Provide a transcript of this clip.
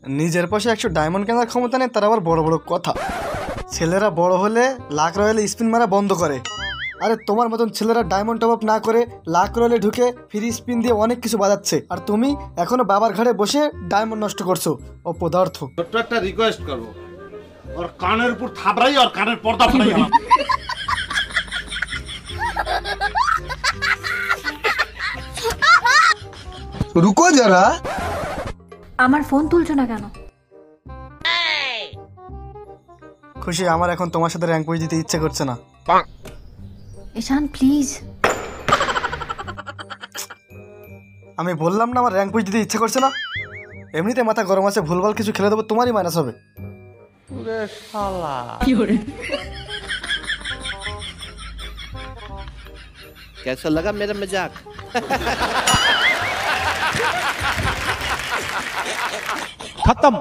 নিজের পাশে 100 ডায়মন্ড কেনার ক্ষমতা নেই, তার আবার বড় বড় কথা। ছেলেরা বড় হলে লাখ রয়েলে স্পিন মারা বন্ধ করে। আরে তোমার মতন ছেলেরা ডায়মন্ড টপ আপ না করে লাখ রয়েলে ঢুকে ফ্রি স্পিন দিয়ে অনেক কিছু বাজাচ্ছে, আর তুমি এখনো বাবার ঘাড়ে বসে ডায়মন্ড নষ্ট করছো অপদার্থ। ছোট্ট একটা রিকোয়েস্ট করবো, ওর কানের উপর থাবড়াই আর কানের পর্দা ফাটাই। রুকো যারা। আমার ফোন তুলছো না কেন? খুশি, আমার এখন তোমার সাথে র্যাঙ্ক পুশ দিতে ইচ্ছে করছে না। ঈশান প্লিজ। আমি বললাম না আমার র্যাঙ্ক পুশ দিতে ইচ্ছে করছে না। এমনিতে মাথা গরম আছে, ভুলভাল কিছু খেলে দেবো, তোমারই মাইনাস হবে। कैसा लगा मेरा मजाक? खत्म।